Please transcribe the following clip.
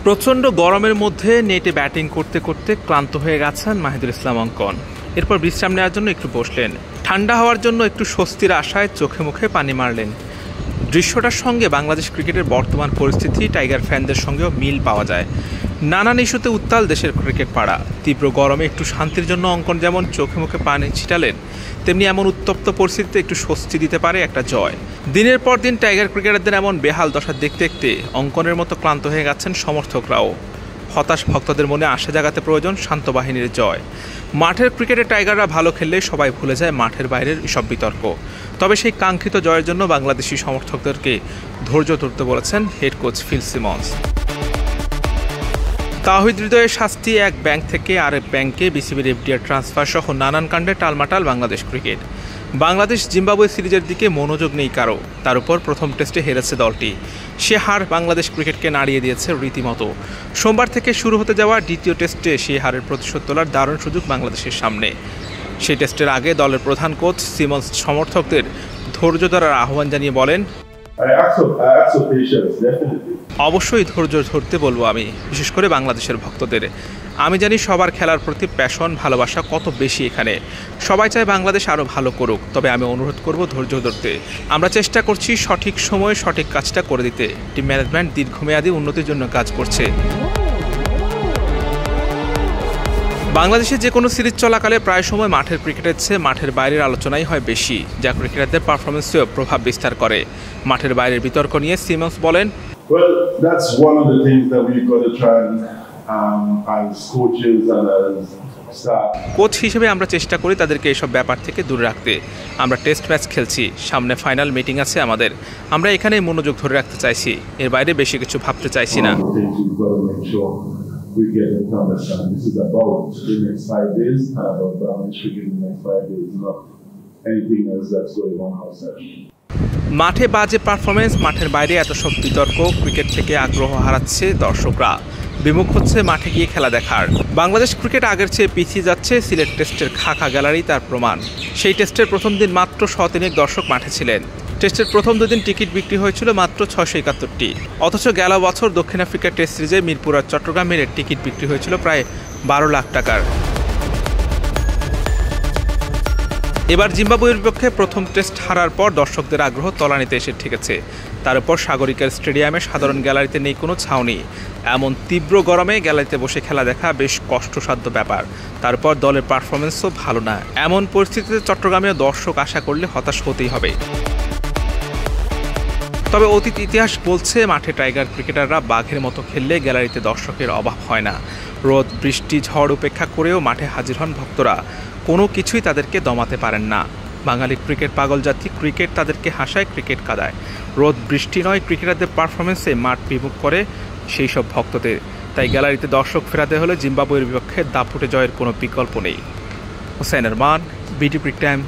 প্রচণ্ড গরমের মধ্যে নেটে ব্যাটিং করতে করতে ক্লান্ত হয়ে গেছেন মাহিদুল ইসলাম অঙ্কন। এরপর বিশ্রাম নেওয়ার জন্য একটু বসলেন। ঠান্ডা হওয়ার জন্য একটু স্বস্তির আশায় চোখে মুখে পানি মারলেন। দৃশ্যটার সঙ্গে বাংলাদেশ ক্রিকেটের বর্তমান পরিস্থিতি টাইগার ফ্যানদের সঙ্গেও মিল পাওয়া যায়। নানান ইস্যুতে উত্তাল দেশের ক্রিকেট পাড়া। তীব্র গরমে একটু শান্তির জন্য অঙ্কন যেমন চোখে মুখে পানি ছিটালেন, তেমনি এমন উত্তপ্ত পরিস্থিতিতে একটু স্বস্তি দিতে পারে একটা জয়। দিনের পর দিন টাইগার ক্রিকেটারদের এমন বেহাল দশা দেখতে দেখতে অঙ্কনের মতো ক্লান্ত হয়ে গেছেন সমর্থকরাও। হতাশ ভক্তদের মনে আশা জাগাতে প্রয়োজন শান্ত বাহিনীর জয়। মাঠের ক্রিকেটে টাইগাররা ভালো খেললে সবাই ভুলে যায় মাঠের বাইরের এসব বিতর্ক। তবে সেই কাঙ্ক্ষিত জয়ের জন্য বাংলাদেশি সমর্থকদেরকে ধৈর্য ধরতে বলেছেন হেড কোচ ফিল সিমন্স। তাওহিদ হৃদয়ের শাস্তি, এক ব্যাংক থেকে আরেক ব্যাংকে বিসিবির এফডিআর ট্রান্সফার সহ নানান কাণ্ডে টালমাটাল বাংলাদেশ ক্রিকেট। বাংলাদেশ জিম্বাবুয়ে সিরিজের দিকে মনোযোগ নেই কারো। তার উপর প্রথম টেস্টে হেরেছে দলটি। সে হার বাংলাদেশ ক্রিকেটকে নাড়িয়ে দিয়েছে রীতিমতো। সোমবার থেকে শুরু হতে যাওয়া দ্বিতীয় টেস্টে সেই হারের প্রতিশোধ তোলার দারুণ সুযোগ বাংলাদেশের সামনে। সেই টেস্টের আগে দলের প্রধান কোচ সিমন্স সমর্থকদের ধৈর্য ধরার আহ্বান জানিয়ে বলেন, অবশ্যই ধৈর্য ধরতে বলবো আমি, বিশেষ করে বাংলাদেশের ভক্তদের। আমি জানি সবার খেলার প্রতি প্যাশন, ভালোবাসা কত বেশি এখানে। সবাই চায় বাংলাদেশ আরও ভালো করুক, তবে আমি অনুরোধ করব ধৈর্য ধরতে। আমরা চেষ্টা করছি সঠিক সময়ে সঠিক কাজটা করে দিতে। টিম ম্যানেজমেন্ট দীর্ঘমেয়াদী উন্নতির জন্য কাজ করছে। বাংলাদেশে যে কোনো সিরিজ চলাকালে প্রায় সময় মাঠের ক্রিকেটের চেয়ে মাঠের বাইরের আলোচনাই হয় বেশি, যা ক্রিকেটারদের পারফরমেন্সেও প্রভাব বিস্তার করে। মাঠের বাইরের বিতর্ক নিয়ে সিমন্স বলেন, কোচ হিসেবে আমরা চেষ্টা করি তাদেরকে এসব ব্যাপার থেকে দূরে রাখতে। আমরা টেস্ট ম্যাচ খেলছি, সামনে ফাইনাল মিটিং আছে আমাদের। আমরা এখানে মনোযোগ ধরে রাখতে চাইছি, এর বাইরে বেশি কিছু ভাবতে চাইছি না। We get them to understand this is about the next 5 days and about Bangladesh cricket in the next 5 days, not anything else that's going on outside. মাঠে বাজে পারফরমেন্স, মাঠের বাইরে এত সব বিতর্ক ক্রিকেট থেকে আগ্রহ হারাচ্ছে দর্শকরা। বিমুখ হচ্ছে মাঠে গিয়ে খেলা দেখার। বাংলাদেশ ক্রিকেট আগের চেয়ে পিছিয়ে যাচ্ছে, সিলেট টেস্টের খাখা গ্যালারি তার প্রমাণ। সেই টেস্টের প্রথম দিন মাত্র 100 দর্শক মাঠে ছিলেন। টেস্টের প্রথম দুদিন টিকিট বিক্রি হয়েছিল মাত্র 671টি। অথচ গেল বছর দক্ষিণ আফ্রিকা টেস্ট সিরিজে মিরপুর আর চট্টগ্রামের টিকিট বিক্রি হয়েছিল প্রায় 12 লাখ টাকার। এবার জিম্বাবুয়ের বিপক্ষে প্রথম টেস্ট হারার পর দর্শকদের আগ্রহ তলানিতে এসে ঠেকেছে। তার উপর সাগরিকার স্টেডিয়ামে সাধারণ গ্যালারিতে নেই কোনো ছাউনি। এমন তীব্র গরমে গ্যালারিতে বসে খেলা দেখা বেশ কষ্টসাধ্য ব্যাপার। তারপর দলের পারফরমেন্সও ভালো না। এমন পরিস্থিতিতে চট্টগ্রামেও দর্শক আশা করলে হতাশ হতেই হবে। তবে অতীত ইতিহাস বলছে মাঠে টাইগার ক্রিকেটাররা বাঘের মতো খেললে গ্যালারিতে দর্শকের অভাব হয় না। রোদ, বৃষ্টি, ঝড় উপেক্ষা করেও মাঠে হাজির হন ভক্তরা। কোনো কিছুই তাদেরকে দমাতে পারেন না। বাঙালি ক্রিকেট পাগল জাতি, ক্রিকেট তাদেরকে হাসায়, ক্রিকেট কাঁদায়। রোদ বৃষ্টি নয়, ক্রিকেটারদের পারফরমেন্সে মাঠ বিমুখ করে সেই সব ভক্তদের। তাই গ্যালারিতে দর্শক ফেরাতে হলে জিম্বাবুয়ের বিপক্ষে দাপুটে জয়ের কোনো বিকল্প নেই। Hossain Arman, BD cric time.